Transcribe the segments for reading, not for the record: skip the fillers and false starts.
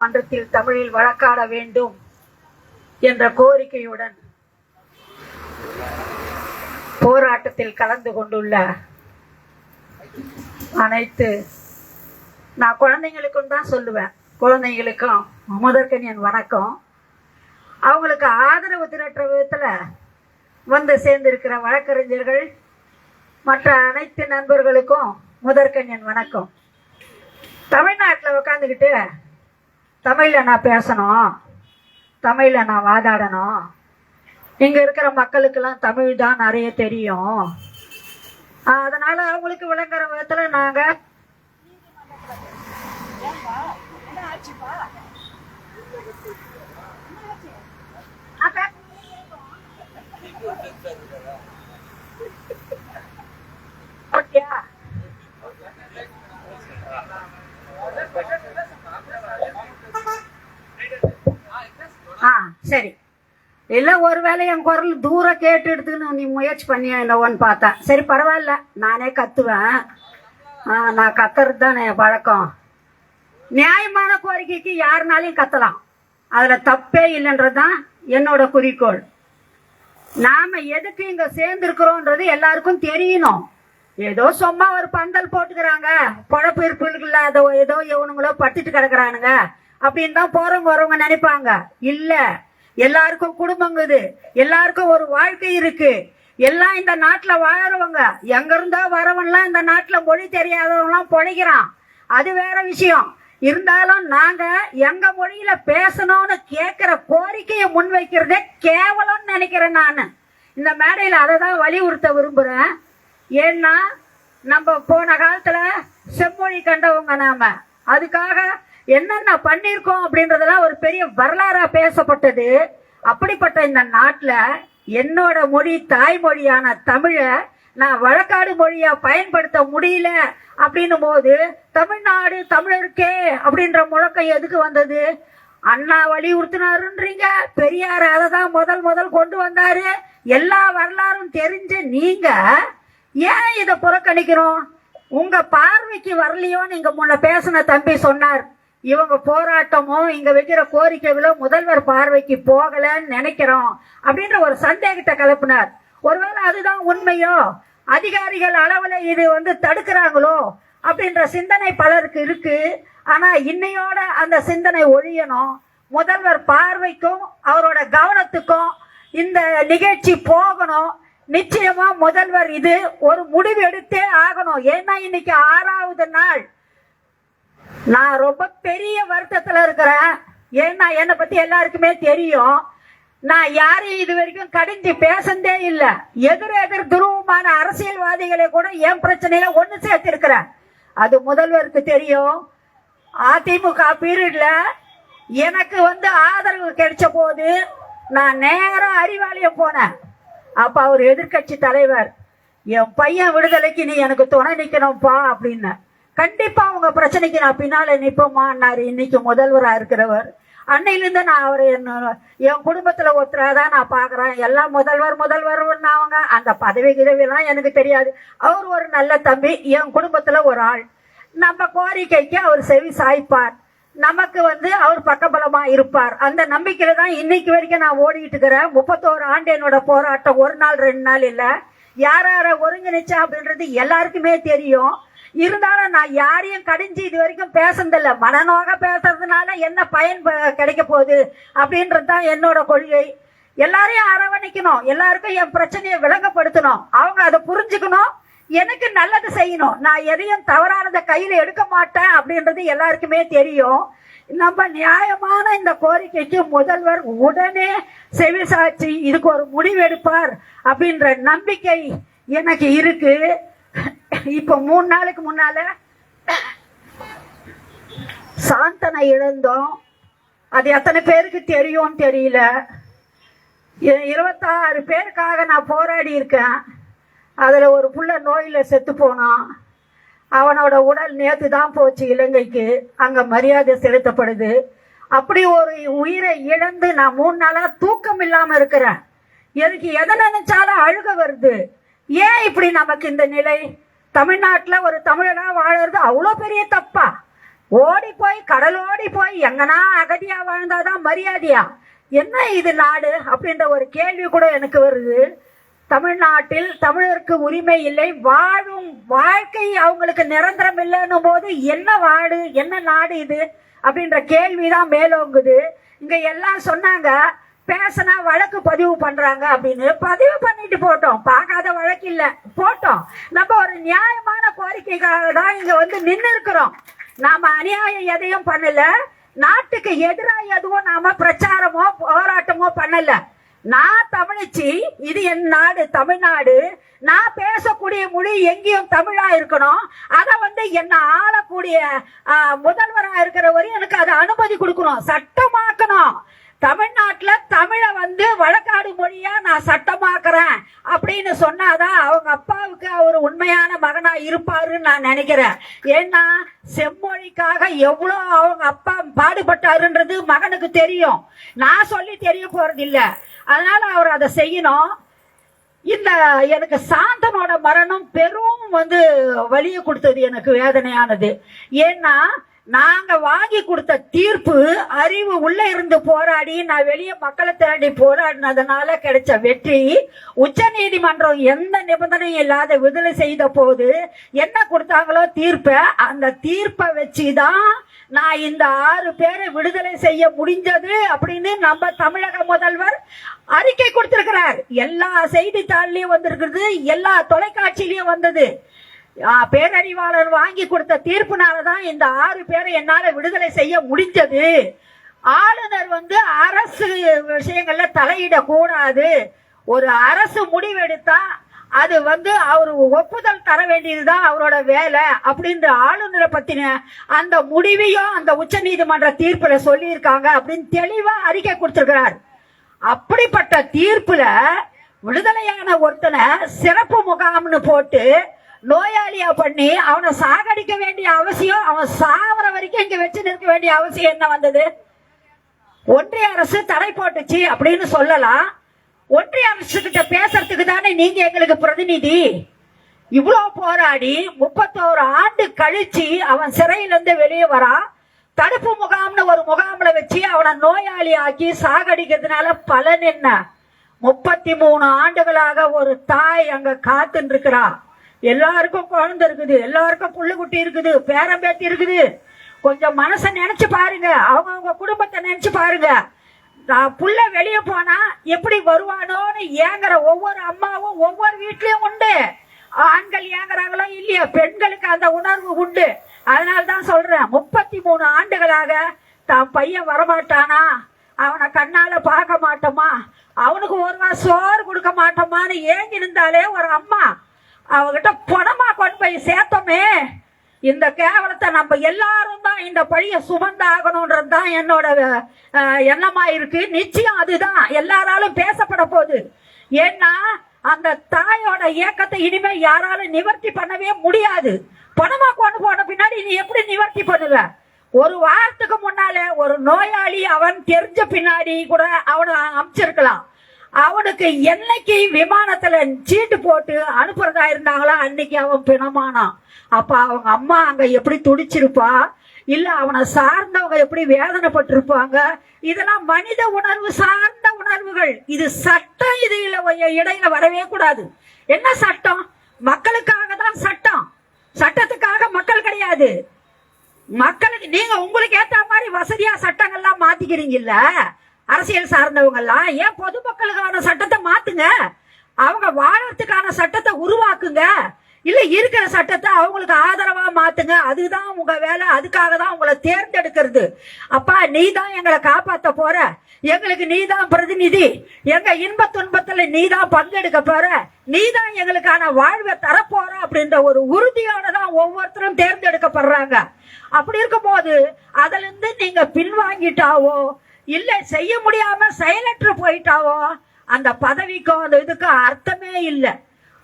மன்றத்தில் தமிழில் வழக்காட வேண்டும் என்ற கோரிக்கையுடன் போராட்டத்தில் கலந்து கொண்டுள்ள அனைத்து நான் குழந்தைங்களுக்கும் தான் சொல்லுவேன். குழந்தைங்களுக்கும் முதற்கண் என் வணக்கம். அவங்களுக்கு ஆதரவு திரட்டுற விதத்தில் வந்து சேர்ந்திருக்கிற வழக்கறிஞர்கள் மற்ற அனைத்து நண்பர்களுக்கும் முதற்கண் என் வணக்கம். தமிழ்நாட்டில் உட்காந்துக்கிட்டு தமிழில் நான் பேசணும், தமிழில் நான் வாதாடணும், இங்கே இருக்கிற மக்களுக்கெல்லாம் தமிழ் தான் நிறைய தெரியும், அதனால் அவங்களுக்கு விளங்குற விதத்தில் நாங்கள் ஓகேயா சரி. இல்லை ஒருவேளை என் குரல் தூரம் கேட்டு எடுத்துக்கணும் நீ முயற்சி பண்ணி என்னவோன்னு பார்த்தேன். சரி பரவாயில்ல, நானே கத்துவேன். நான் கத்துறது தான் என் பழக்கம். நியாயமான கோரிக்கைக்கு யாருனாலையும் கத்தலாம், அதில் தப்பே இல்லைன்றது தான் என்னோட குறிக்கோள். நாம் எதுக்கு இங்கே சேர்ந்துருக்குறோன்றது எல்லாருக்கும் தெரியணும். ஏதோ சும்மா ஒரு பந்தல் போட்டுக்கிறாங்க, பொழப்பு இருப்பு இல்லாத ஏதோ இவனுங்களோ பட்டுட்டு கிடக்குறானுங்க அப்படின்னு தான் போறவங்க வரவங்க நினைப்பாங்க. இல்ல, எல்லாருக்கும் குடும்பங்குது, எல்லாருக்கும் ஒரு வாழ்க்கை இருக்கு. எல்லாம் இந்த நாட்டுல வாழறவங்க. எங்க இருந்தா வரவன்லாம் இந்த நாட்டுல மொழி தெரியாதவங்களாம் பொழைக்கிறான், அது வேற விஷயம். இருந்தாலும் நாங்க எங்க மொழியில பேசணும்னு கேட்கிற கோரிக்கையை முன்வைக்கிறதே கேவலம்னு நினைக்கிறேன். நான் இந்த மேடையில அதை தான் வலியுறுத்த விரும்புறேன். ஏன்னா நம்ம போன காலத்துல செம்மொழி கண்டவங்க, நாம அதுக்காக என்னென்ன பண்ணிருக்கோம் அப்படின்றதெல்லாம் ஒரு பெரிய வரலாறா பேசப்பட்டது. அப்படிப்பட்ட இந்த நாட்டுல என்னோட மொழி தாய்மொழியான தமிழ நான் வழக்காடு மொழியா பயன்படுத்த முடியல அப்படின்னும் போது தமிழ்நாடு தமிழருக்கே அப்படின்ற முழக்கம் எதுக்கு வந்தது? அண்ணா வலியுறுத்தினாருன்றீங்க, பெரியார் அதை தான் முதல் கொண்டு வந்தாரு. எல்லா வரலாறும் தெரிஞ்ச நீங்க ஏன் இதை புறக்கணிக்கிறோம்? உங்க பார்வைக்கு வரலையோன்னு இங்க முன்ன பேசின தம்பி சொன்னார். இவங்க போராட்டமும் இங்க வைக்கிற கோரிக்கைகளும் முதல்வர் பார்வைக்கு போகலன்னு நினைக்கிறோம் அப்படின்ற ஒரு சந்தேகத்தை கிளப்பினார். ஒருவேளை அதுதான் உண்மையோ, அதிகாரிகள் அளவுல இது தடுக்கிறாங்களோ அப்படின்ற சிந்தனை பலருக்கு இருக்கு. ஆனா இன்னையோட அந்த சிந்தனை ஒழியணும். முதல்வர் பார்வைக்கும் அவரோட கவனத்துக்கும் இந்த நிகழ்ச்சி போகணும். நிச்சயமா முதல்வர் இது ஒரு முடிவு எடுத்தே ஆகணும். ஏன்னா இன்னைக்கு 6வது நாள். நான் ரொம்ப பெரிய வருத்தத்துல இருக்கிறேன். ஏன்னா என்னை பத்தி எல்லாருக்குமே தெரியும். நான் யாரையும் இது வரைக்கும் கடிஞ்சு பேசந்தே இல்லை. எதிர் துருவமான அரசியல்வாதிகளை கூட என் பிரச்சனையில ஒண்ணு சேர்த்து இருக்கிறேன். அது முதல்வருக்கு தெரியும். அதிமுக பீரியட்ல எனக்கு ஆதரவு கிடைச்ச போது நான் நேரா அறிவாலயம் போனேன். அப்ப அவர் எதிர்கட்சி தலைவர், என் பையன் விடுதலைக்கு நீ எனக்கு துணை நிக்கணும்ப்பா அப்படின்னு. கண்டிப்பா உங்க பிரச்சனைக்கு நான் பின்னால நிப்போமான்னாரு. இன்னைக்கு முதல்வரா இருக்கிறவர். அன்னையிலிருந்து நான் அவர் என் குடும்பத்துல ஒருத்தராதான் நான் பாக்குறேன். எல்லாம் முதல்வர் அவங்க அந்த பதவி கிதவிலாம் எனக்கு தெரியாது. அவர் ஒரு நல்ல தம்பி, என் குடும்பத்துல ஒரு ஆள். நம்ம கோரிக்கைக்கு அவர் செவி சாய்ப்பார், நமக்கு அவர் பக்கபலமா இருப்பார். அந்த நம்பிக்கையில தான் இன்னைக்கு வரைக்கும் நான் ஓடிட்டு இருக்கிறேன். 31 ஆண்டு என்னோட போராட்டம். ஒரு நாள் 2 நாள் இல்ல. யார ஒருங்கிணைச்சா அப்படின்றது எல்லாருக்குமே தெரியும். இருந்தாலும் நான் யாரையும் கடிஞ்சு இது வரைக்கும் பேசுறதில்ல. மனநோக பேசுறதுனால என்ன பயன் கிடைக்க போகுது அப்படின்றது தான் என்னோட கொள்கை. எல்லாரையும் அரவணைக்கணும், எல்லாருக்கும் என் பிரச்சனையை விளங்கப்படுத்தணும், அவங்க அதை புரிஞ்சுக்கணும், எனக்கு நல்லது செய்யணும். நான் எதையும் தவறானதை கையில எடுக்க மாட்டேன் அப்படின்றது எல்லாருக்குமே தெரியும். நம்ம நியாயமான இந்த கோரிக்கைக்கு முதல்வர் உடனே செவிசாட்சி இதுக்கு ஒரு முடிவு எடுப்பார் அப்படின்ற நம்பிக்கை எனக்கு இருக்கு. இப்ப 3 நாளுக்கு முன்னால சாந்தனை இழந்தோம். அது எத்தனை பேருக்கு தெரியும் தெரியல. 26 பேருக்காக நான் போராடி இருக்கேன். அதுல ஒரு புள்ள நோயில செத்து போனான். அவனோட உடல் நேத்து தான் போச்சு இலங்கைக்கு. அங்க மரியாதை செலுத்தப்படுது. அப்படி ஒரு உயிரை இழந்து நான் 3 நாளா தூக்கம் இல்லாம இருக்கிறேன். எனக்கு எதை நினைச்சாலும் அழுக வருது. ஏன் இப்படி நமக்கு இந்த நிலை? தமிழ்நாட்டுல ஒரு தமிழனா வாழறது அவ்வளோ பெரிய தப்பா? ஓடி போய் கடலோடி போய் எங்கன்னா அகதியா வாழ்ந்தாதான் மரியாதையா? என்ன இது நாடு அப்படின்ற ஒரு கேள்வி கூட எனக்கு வருது. தமிழ்நாட்டில் தமிழருக்கு உரிமை இல்லை, வாழும் வாழ்க்கை அவங்களுக்கு நிரந்தரம் இல்லைன்னும் போது என்ன வாடு, என்ன நாடு இது அப்படின்ற கேள்விதான் மேலோங்குது. இங்க எல்லாம் சொன்னாங்க பேசினா வழக்கு பதிவு பண்றாங்க அப்படின்னு. பதிவு பண்ணிட்டு போட்டோம், பார்க்காத வழக்கு இல்ல, போட்டோம். நம்ம ஒரு நியாயமான கோரிக்கைக்காக தான் இங்க வந்து நின்று இருக்கிறோம். நாம அநியாயம் எதையும் பண்ணல, நாட்டுக்கு எதிராக எதுவும் நாம பிரச்சாரமோ போராட்டமோ பண்ணல. நான் தமிழச்சி, இது என் நாடு தமிழ்நாடு, நான் பேசக்கூடிய மொழி எங்கேயும் தமிழா இருக்கணும். அத வந்து என்ன ஆளக்கூடிய முதல்வரா இருக்கிற வரையும் எனக்கு அதை அனுமதி கொடுக்கணும், சட்டமாக்கணும். தமிழ்நாட்டுல தமிழை வந்து வழக்காடு மொழியா நான் சட்டமாக்குறேன் அப்படின்னு சொன்னாதான் அவங்க அப்பாவுக்கு அவர் உண்மையான மகனா இருப்பாருன்னு நான் நினைக்கிறேன். ஏன்னா செம்மொழிக்காக எவ்வளோ அவங்க அப்பா பாடுபட்டாருன்றது மகனுக்கு தெரியும், நான் சொல்லி தெரிய போறது இல்ல. அதனால அவர் அதை செய்யணும். இந்த எனக்கு சாந்தனோட மரணம் பெரும் வந்து வலியை கொடுத்தது, எனக்கு வேதனையானது. ஏன்னா நாங்க வாங்கி கொடுத்த தீர்ப்பு, அறிவு உள்ள இருந்து போராடி நான் வெளியே மக்களை திரண்டி போராடினதுனால கிடைச்ச வெற்றி. உச்ச நீதிமன்றம் எந்த நிபந்தனையும் இல்லாத விடுதலை செய்த போது என்ன கொடுத்தாங்களோ தீர்ப்பை, அந்த தீர்ப்பை வச்சுதான் நான் இந்த 6 பேரை விடுதலை செய்ய முடிஞ்சது அப்படின்னு நம்ம தமிழக முதல்வர் அறிக்கை கொடுத்திருக்கிறார். எல்லா செய்தித்தாள்லயும் வந்திருக்கிறது, எல்லா தொலைக்காட்சியிலயும் வந்தது. பேரறிவாளர் வாங்கி கொடுத்த தீர்ப்புனாலதான் இந்த 6 பேரை என்னால விடுதலை செய்ய முடிஞ்சது. ஆளுநர் வந்து அரசு விஷயங்கள்ல தலையிட கூடாது, ஒரு அரசு முடிவெடுத்தா அது வந்து அவரு ஒப்புதல் தர வேண்டியதுதான் அவரோட வேலை அப்படின்ற ஆளுநரை பத்தின அந்த முடிவையும் அந்த உச்ச நீதிமன்ற தீர்ப்புல சொல்லி இருக்காங்க அப்படின்னு தெளிவா அறிக்கை கொடுத்திருக்கிறார். அப்படிப்பட்ட தீர்ப்புல விடுதலையான ஒருத்தனை சிறப்பு முகாம்னு போட்டு நோயாளியா பண்ணி அவனை சாகடிக்க வேண்டிய அவசியம், அவன் சாவர வரைக்கும் இங்க வச்சு நிற்க வேண்டிய அவசியம் என்ன வந்தது? ஒன்றிய அரசு தடை போட்டுச்சு அப்படின்னு சொல்லலாம். ஒன்றிய அரசு கிட்ட பேசுறதுக்கு தானே நீங்க எங்களுக்கு பிரதிநிதி. இவ்வளவு போராடி 31 ஆண்டு கழிச்சு அவன் சிறையிலிருந்து வெளியே வரான். தடுப்பு முகாம்னு ஒரு முகாம்ல வச்சு அவனை நோயாளி ஆக்கி சாகடிக்கிறதுனால பலன் என்ன? 33 ஆண்டுகளாக ஒரு தாய் அங்க காத்துன்னு இருக்கிறா. எல்லாருக்கும் குழந்தை இருக்குது, எல்லாருக்கும் புள்ள குட்டி இருக்குது, பேரம்பேத்தி இருக்குது. கொஞ்சம் மனசை நினைச்சு பாருங்க, அவங்க குடும்பத்தை நினைச்சு பாருங்க. புள்ள வெளியே போனா எப்படி வருவானோன்னு ஏங்குற ஒவ்வொரு அம்மாவும் ஒவ்வொரு வீட்லயும் உண்டு. ஆண்கள் ஏங்குறாங்களோ இல்லையா, பெண்களுக்கு அந்த உணர்வு உண்டு. அதனால்தான் சொல்றேன், 33 ஆண்டுகளாக தான் பையன் வரமாட்டானா, அவனை கண்ணால பார்க்க மாட்டோமா, அவனுக்கு ஒரு வாரம் சோறு கொடுக்க மாட்டோமான்னு ஏங்கி இருந்தாலே ஒரு அம்மா, அவகிட்ட பணமா கொண்டு போய் சேர்த்தோமே. இந்த கேவலத்தை நம்ம எல்லாரும் தான் இந்த பழிய சுமந்தாகணும்ன்றது தான் என்னோட எண்ணமா இருக்கு. நிச்சயம் அதுதான் எல்லாராலும் பேசப்பட போகுது. ஏன்னா அந்த தாயோட இயக்கத்தை இனிமே யாராலும் நிவர்த்தி பண்ணவே முடியாது. பணமா கொண்டு போன பின்னாடி நீ எப்படி நிவர்த்தி பண்ணுவ? ஒரு வாரத்துக்கு முன்னாலே ஒரு நோயாளி அவன் தெரிஞ்ச பின்னாடி கூட அவனை அமைச்சிருக்கலாம். அவனுக்கு என்னைக்கு விமானத்துல சீட்டு போட்டு அனுப்புறதா இருந்தாங்களா அன்னைக்கு அவன் பிணமானான். அப்ப அவங்க அம்மா அங்க எப்படி துடிச்சிருப்பா, இல்ல அவனை சார்ந்தவங்க எப்படி வேதனைப்பட்டிருப்பாங்க. இதெல்லாம் மனித உணர்வு சார்ந்த உணர்வுகள். இது சட்டம், இது இடையில வரவே கூடாது. என்ன சட்டம்? மக்களுக்காக தான் சட்டம், சட்டத்துக்காக மக்கள் கிடையாது. மக்களுக்கு நீங்க உங்களுக்கு ஏத்த மாதிரி வசதியா சட்டங்கள்லாம் மாத்திக்கிறீங்கல்ல, அரசியல் சார்ந்தவங்க எல்லாம் ஏன் பொதுமக்களுக்கான சட்டத்தை மாத்துங்க, அவங்க வாழறதுக்கான சட்டத்தை உருவாக்குங்க, இல்ல இருக்கிற சட்டத்தை அவங்களுக்கு ஆதரவா மாத்துங்க. அதுதான் உங்க வேலை, அதுக்காக தான் உங்களை தேர்ந்தெடுக்கிறது. அப்பா நீ தான் எங்களை காப்பாத்த போற, எங்களுக்கு நீ தான் பிரதிநிதி, எங்க இன்ப துன்பத்துல நீ தான் பங்கெடுக்க போற, நீ தான் எங்களுக்கான வாழ்வை தரப்போற அப்படின்ற ஒரு உறுதியோட தான் ஒவ்வொருத்தரும் தேர்ந்தெடுக்கப்படுறாங்க. அப்படி இருக்கும் போது அதுல இருந்து நீங்க பின்வாங்கிட்டாவோ இல்ல செய்ய முடியாம செயலற்று போயிட்டாவோ அந்த பதவிக்கும் அந்த இதுக்கும் அர்த்தமே இல்லை.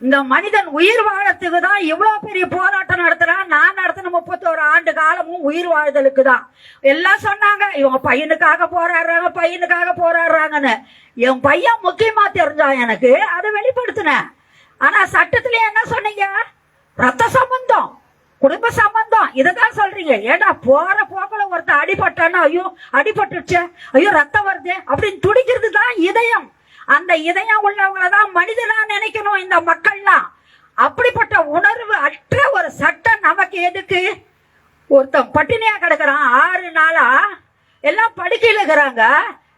இந்த மனிதன் உயிர் வாழத்துக்கு தான் இவ்வளவு பெரிய போராட்டம் நடத்துறான். நான் நடத்தின 31 ஆண்டு காலமும் உயிர் வாழ்தலுக்கு தான். எல்லாம் சொன்னாங்க இவங்க பையனுக்காக போராடுறாங்க, பையனுக்காக போராடுறாங்கன்னு. என் பையன் முக்கியமா தெரிஞ்சான் எனக்கு, அதை வெளிப்படுத்தினேன். ஆனா சட்டத்திலே என்ன சொன்னீங்க? ரத்த சம்பந்தம், குடும்ப சம்பந்தம் இததான் சொல்றீங்க. ஏடா போற போக்குல ஒருத்தர் அடிபட்டானா ஐயோ அடிபட்டுச்சு, ஐயோ ரத்தம் வருது அப்படின்னு துடிக்கிறது தான் இதயம். அந்த இதயம் உள்ளவங்களதான் மனிதனா நினைக்கணும் இந்த மக்கள்லாம். அப்படிப்பட்ட உணர்வு அற்ற ஒரு சட்டம் நமக்கு எதுக்கு? ஒருத்தன் பட்டினியா கிடக்குறான் 6 நாளா, எல்லாம் படுக்கையில இருக்கிறாங்க,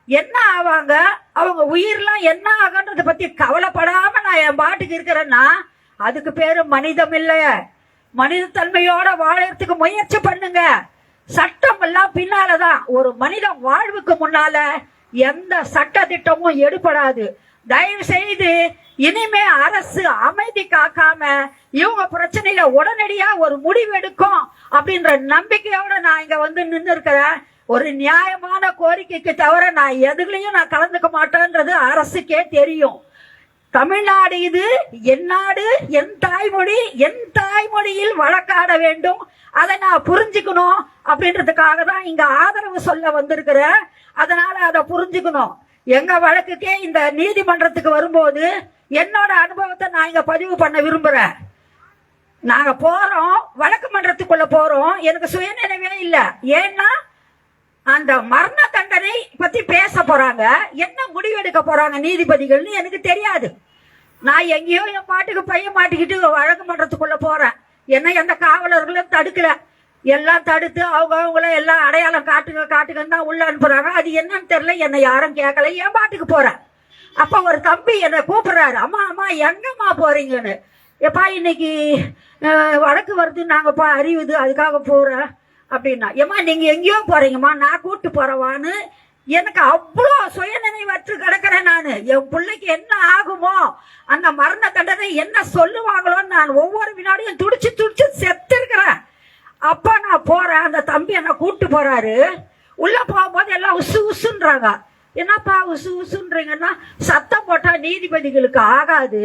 என்ன ஆவாங்க, அவங்க உயிர்லாம் என்ன ஆகுன்றத பத்தி கவலைப்படாம நான் என் பாட்டுக்கு இருக்கிறேன்னா அதுக்கு பேரு மனிதம் இல்ல. மனித தன்மையோட வாழறதுக்கு முயற்சி பண்ணுங்க. சட்டம் எல்லாம் பின்னாலதான். ஒரு மனித வாழ்வுக்கு முன்னால எந்த சட்ட திட்டமும் எடுபடாது. தயவு செய்து இனிமே அரசு அமைதி காக்காம இவங்க பிரச்சனையில உடனடியா ஒரு முடிவு எடுக்கும் அப்படின்ற நம்பிக்கையோட நான் இங்க வந்து நின்று இருக்கிறேன். ஒரு நியாயமான கோரிக்கைக்கு தவிர நான் எதுலையும் நான் கலந்துக்க மாட்டேன்றது அரசுக்கே தெரியும். தமிழ்நாடு இது என் நாடு, என் தாய்மொழி, என் தாய்மொழியில் வழக்காட வேண்டும். அதை நான் புரிஞ்சுக்கணும் அப்படின்றதுக்காக தான் இங்க ஆதரவு சொல்ல வந்திருக்கிறேன். அதனால அதை புரிஞ்சுக்கணும். எங்க வழக்குக்கே இந்த நீதிமன்றத்துக்கு வரும்போது என்னோட அனுபவத்தை நான் இங்க பதிவு பண்ண விரும்புறேன். நாங்க போறோம், வழக்கு மன்றத்துக்குள்ள போறோம், எனக்கு சுயநினைவே இல்லை. ஏன்னா அந்த மரண தண்டனை பத்தி பேச போறாங்க, என்ன முடிவெடுக்க போறாங்க நீதிபதிகள்னு எனக்கு தெரியாது. நான் எங்கேயோ என் பாட்டுக்கு பையன் மாட்டிக்கிட்டு வழக்கு மன்றத்துக்குள்ள போறேன். என்ன எந்த காவலர்களும் தடுக்கல, எல்லாம் தடுத்து அவங்கள எல்லாம் அடையாளம் காட்டுங்கன்னு தான் உள்ள அனுப்புறாங்க. அது என்னன்னு தெரியல, என்னை யாரும் கேட்கல, என் பாட்டுக்கு போறேன். அப்ப ஒரு தம்பி என்னை கூப்பிடுறாரு, அம்மா அம்மா எங்கம்மா போறீங்கன்னு. எப்பா இன்னைக்கு வழக்கு வருது, நாங்கப்பா அறிவுது அதுக்காக போறேன் அப்படின்னா. ஏமா நீங்க எங்கேயோ போறீங்கம்மா, நான் கூப்பிட்டு போறவான்னு. எனக்கு அவ்வளோ சுயநினைவற்று கிடக்கிறேன் நான். என் பிள்ளைக்கு என்ன ஆகுமோ, அந்த மரண தண்டனை என்ன சொல்லுவாங்களோன்னு நான் ஒவ்வொரு வினாடியும் துடிச்சு துடிச்சு செத்து இருக்கிறேன். அப்ப நான் போறேன், அந்த தம்பி என்ன கூப்பிட்டு போறாரு. உள்ள போகும்போது எல்லாம் உசு உசுன்றாங்க. என்னப்பா உசு உசுன்றீங்கன்னா, சத்தம் போட்டா நீதிபதிகளுக்கு ஆகாது,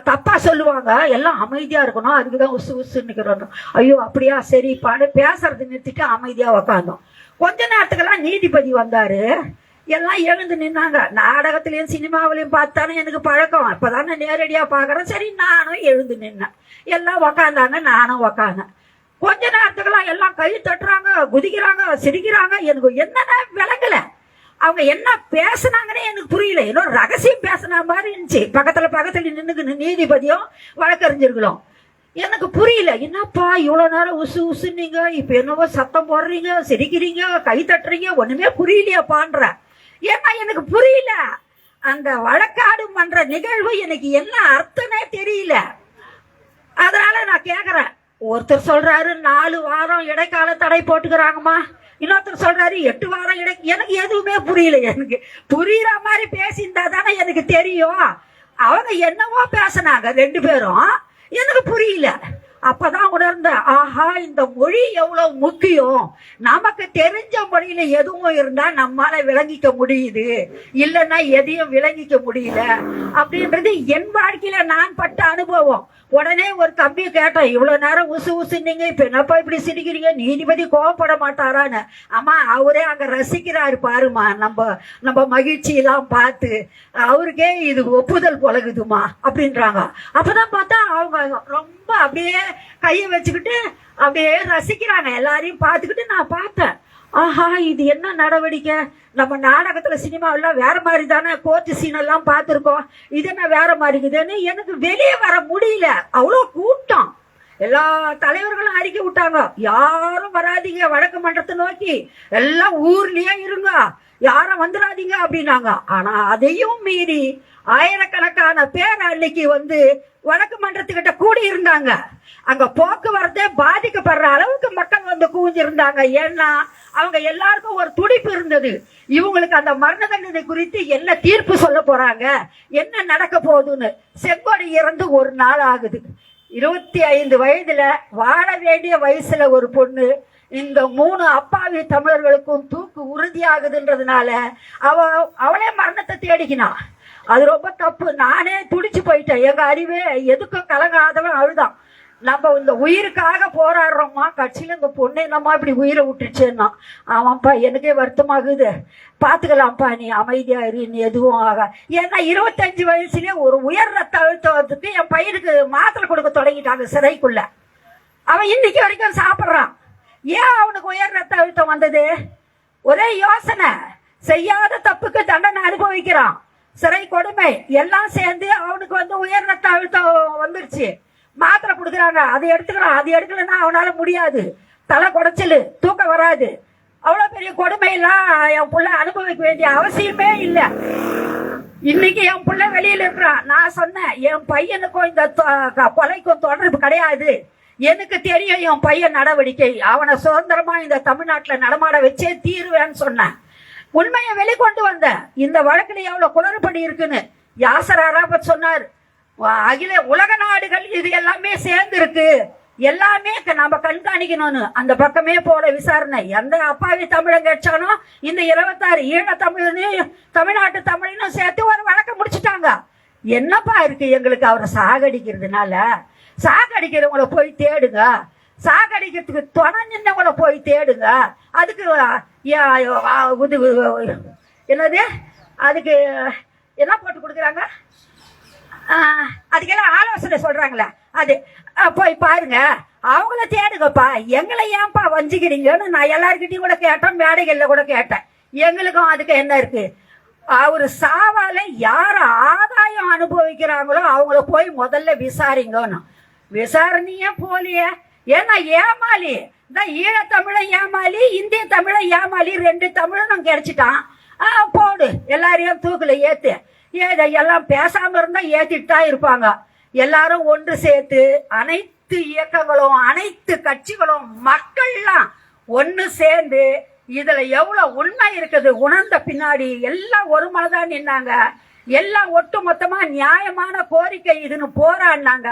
தப்பா சொல்லுவாங்க, எல்லாம் அமைதியா இருக்கணும், அதுக்குதான் உசு உசுன்னுக்கிறோம். ஐயோ அப்படியா, சரிப்பான்னு பேசுறது நிறுத்திட்டு அமைதியா உக்காந்தோம். கொஞ்ச நேரத்துக்கெல்லாம் நீதிபதி வந்தாரு. எல்லாம் எழுந்து நின்னாங்க. நாடகத்திலயும் சினிமாவிலையும் பார்த்தானே எனக்கு பழக்கம், இப்பதானே நேரடியா பாக்குறேன். சரி நானும் எழுந்து நின்னேன். எல்லாம் உக்காந்தாங்க, நானும் உக்காந்தேன். கொஞ்ச நேரத்துக்கெல்லாம் எல்லாம் கை தட்டுறாங்க, குதிக்கிறாங்க, சிரிக்கிறாங்க. எனக்கு என்னன்னா விளங்கல, அவங்க என்ன பேசுனாங்கன்னே எனக்கு புரியல. ஏதோ ரகசியம் பேசின மாதிரி இருந்துச்சு. பக்கத்துல நின்னுக்கு நீதிபதியும் வழக்கறிஞர்களும். எனக்கு புரியல, என்னப்பா இவ்வளவு நேரம் உசு உசுன்னீங்க, இப்ப என்னவோ சத்தம் போடுறீங்க, சிரிக்கிறீங்க, கை தட்டுறீங்க, ஒண்ணுமே புரியலையாப்பான்ற. ஏன்னா எனக்கு புரியல, அந்த வழக்காடு மன்ற நிகழ்வு எனக்கு என்ன அர்த்தமே தெரியல. அதனால நான் கேக்குறேன். ஒருத்தர் சொல்றாரு 4 வாரம் இடைக்கால தடை போட்டுக்கிறாங்கம்மா, இன்னொருத்தர் சொல்றாரு 8 வாரம் எனக்கு எதுவுமே புரியல. எனக்கு புரியுற மாதிரி பேசியிருந்தா தானே எனக்கு தெரியும். அவங்க என்னவோ பேசினாங்க 2 பேரும், எனக்கு புரியல. அப்பதான் உணர்ந்த, ஆஹா இந்த மொழி எவ்வளவு முக்கியம். நமக்கு தெரிஞ்ச மொழியில எதுவும் இருந்தா நம்மால விளங்கிக்க முடியுது, இல்லைன்னா எதையும் விளங்கிக்க முடியல அப்படின்றது என் வாழ்க்கையில நான் பட்ட அனுபவம். உடனே ஒரு தம்பியை கேட்டேன், இவ்வளவு நேரம் உசு உசுன்னீங்க, இப்ப என்னப்பா இப்படி சிரிக்கிறீங்க, நீதிபதி கோவப்பட மாட்டாரான்னு. ஆமா அவரே அங்க ரசிக்கிறாரு பாருமா, நம்ம மகிழ்ச்சி எல்லாம் பார்த்து அவருக்கே இது ஒப்புதல் பழகுதுமா அப்படின்றாங்க. அப்பதான் பார்த்தா அவங்க ரொம்ப அப்படியே கையை வச்சுக்கிட்டு அப்படியே ரசிக்கிறாங்க, எல்லாரையும் பார்த்துக்கிட்டு. நான் பார்த்தேன், ஆஹா இது என்ன நடவடிக்கை, நம்ம நாடகத்துல சினிமாவெல்லாம் வேற மாதிரி தானே கோர்ட் சீன் எல்லாம் பார்த்துருக்கோம், இது என்ன வேற மாதிரி இருக்குதுன்னு எனக்கு வெளியே வர முடியல. அவ்வளோ கூட்டம், எல்லா தலைவர்களும் அறிக்கை விட்டாங்க, யாரும் வராதீங்க வழக்கு மன்றத்தை நோக்கி, எல்லாம் ஊர்லயே இருங்க, யாரும் வந்துடாதீங்க அப்படின்னாங்க. ஆனா அதையும் மீறி ஆயிரக்கணக்கான பேர் அன்னைக்கு வந்து வழக்கு மன்றத்துக்கிட்ட கூடி இருந்தாங்க. அங்க போக்குவரத்தே பாதிக்கப்படுற அளவுக்கு மக்கள் வந்து கூஞ்சிருந்தாங்க. ஏன்னா அவங்க எல்லாருக்கும் ஒரு துடிப்பு இருந்தது, இவங்களுக்கு அந்த மரண தண்டனை குறித்து என்ன தீர்ப்பு சொல்ல போறாங்க, என்ன நடக்க போகுதுன்னு. செங்கோடி இறந்து 1 நாள் ஆகுது. 25 வயதுல வாழ வேண்டிய வயசுல ஒரு பொண்ணு இந்த 3 அப்பாவி தமிழர்களுக்கும் தூக்கு உறுதியாகுதுன்றதுனால அவளே மரணத்தை தேடிக்கினா. அது ரொம்ப தப்பு. நானே துடிச்சு போயிட்டேன். எங்க அறிவே எதுக்கும் கலங்காதவன் அழுதான். நம்ம இந்த உயிருக்காக போராடுறோமா, கட்சியில இந்த பொண்ணு என்னம்மா இப்படி உயிரை விட்டுச்சுன்னா. ஆமாப்பா எனக்கே வருத்தமாகுது, பாத்துக்கலாம்ப்பா, நீ அமைதியா இரு, நீ எதுவும் ஆக. ஏன்னா 25 வயசுலயே ஒரு உயர் ரத்த அழுத்தத்துக்கு என் பையனுக்கு மாத்திரை கொடுக்க தொடங்கிட்டாங்க சிறைக்குள்ள. அவன் இன்னைக்கு வரைக்கும் சாப்பிட்றான். ஏன் அவனுக்கு உயர் ரத்த அழுத்தம் வந்தது? ஒரே யோசனை, செய்யாத தப்புக்கு தண்டனை அனுபவிக்கிறான், சிறை கொடுமை எல்லாம் சேர்ந்து அவனுக்கு உயர் ரத்த அழுத்தம் வந்துருச்சு. மாத்திரை கொடுக்குறாங்க, அதை எடுத்துக்கிறான். அது எடுக்கலன்னா அவனால முடியாது, தலை குடைச்சல், தூக்கம் வராது. அவ்வளோ பெரிய கொடுமையெல்லாம் என் புள்ள அனுபவிக்க வேண்டிய அவசியமே இல்லை. இன்னைக்கு என் புள்ள வெளியில இருக்கிறான். நான் சொன்னேன், என் பையனுக்கும் இந்த கொலைக்கும் தொடர்பு கிடையாது. எனக்கு தெரியும் என் பையன் நடவடிக்கை. அவனை சுதந்திரமா இந்த தமிழ்நாட்டில் நடமாட வச்சே தீருவேன்னு சொன்னேன். உண்மையை வெளிக்கொண்டு வந்தேன். இந்த வழக்குல எவ்வளவு குளறுபடி இருக்குன்னு யாசர் அராபத் சொன்னார். அகில உலக நாடுகள் இது எல்லாமே சேர்ந்து இருக்கு, எல்லாமே நம்ம கண்காணிக்கணும்னு. அந்த பக்கமே போல விசாரணை. எந்த அப்பாவி தமிழன் கேட்டானோ இந்த 26 ஈழ தமிழனையும் தமிழ்நாட்டு தமிழனும் சேர்த்து ஒரு வழக்கம் முடிச்சுட்டாங்க. என்னப்பா இருக்கு எங்களுக்கு அவரை சாகடிக்கிறதுனால? சாகடிக்கிறவங்களை போய் தேடுங்க, சாகடிக்கிறதுக்கு துணை நின்றவங்களை போய் தேடுங்க. அதுக்கு என்னது, அதுக்கு என்ன போட்டு கொடுக்குறாங்க, அதுக்கெல்லாம் ஆலோசனை சொல்றாங்களே, அது போய் பாருங்க, அவங்கள தேடுங்கப்பா. எங்களை ஏன்பா வஞ்சிக்கிறீங்கன்னு நான் எல்லாருக்கிட்டையும் கூட கேட்டேன், மேடைகள்ல கூட கேட்டேன். எங்களுக்கும் அதுக்கு என்ன இருக்கு? அவரு சாவால யார ஆதாயம் அனுபவிக்கிறாங்களோ அவங்கள போய் முதல்ல விசாரிங்கன்னு. விசாரணையே போலியே. ஏன்னா ஏமாளி தான், ஈழ தமிழ ஏமாளி, இந்திய தமிழ ஏமாளி, 2 தமிழனும் கிடைச்சிட்டான். போடு, எல்லாரையும் தூக்குல ஏத்து. எல்லாம் பேசாம இருந்தா ஏத்திட்டா இருப்பாங்க. எல்லாரும் ஒன்று சேர்த்து அனைத்து இயக்கங்களும் அனைத்து கட்சிகளும் மக்கள்லாம் ஒன்று சேர்ந்து இதுல எவ்வளவு உண்மை இருக்குது உணர்ந்த பின்னாடி எல்லாம் ஒரு மனதான் நின்னாங்க. எல்லாம் ஒட்டு மொத்தமா நியாயமான கோரிக்கை இதுன்னு போராடினாங்க.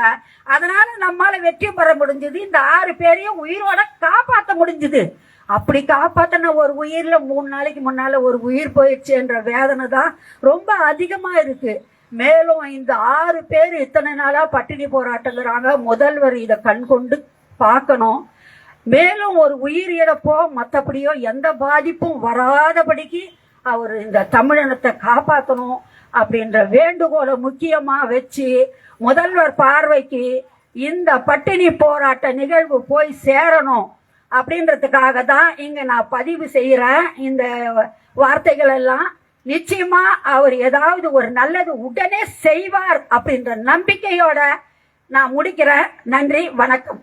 அதனால நம்மால வெற்றி பெற முடிஞ்சது. இந்த 6 பேரையும் உயிரோட காப்பாற்ற முடிஞ்சது. அப்படி காப்பாத்தின ஒரு உயிர்ல 3 நாளைக்கு முன்னால ஒரு உயிர் போயிடுச்சுன்ற வேதனை தான் ரொம்ப அதிகமா இருக்கு. மேலும் இந்த 6 பேர் இத்தனை நாளா பட்டினி போராட்டங்கிறாங்க. முதல்வர் இதை கண் கொண்டு பார்க்கணும். மேலும் ஒரு உயிர் இழப்போ மற்றபடியோ எந்த பாதிப்பும் வராதபடிக்கு அவர் இந்த தமிழினத்தை காப்பாற்றணும் அப்படின்ற வேண்டுகோளை முக்கியமா வச்சு முதல்வர் பார்வைக்கு இந்த பட்டினி போராட்ட நிகழ்வு போய் சேரணும் அப்படின்றதுக்காக தான் இங்க நான் பதிவு செய்யறேன் இந்த வார்த்தைகள் எல்லாம். நிச்சயமா அவர் ஏதாவது ஒரு நல்லது உடனே செய்வார் அப்படின்ற நம்பிக்கையோட நான் முடிக்கிறேன். நன்றி, வணக்கம்.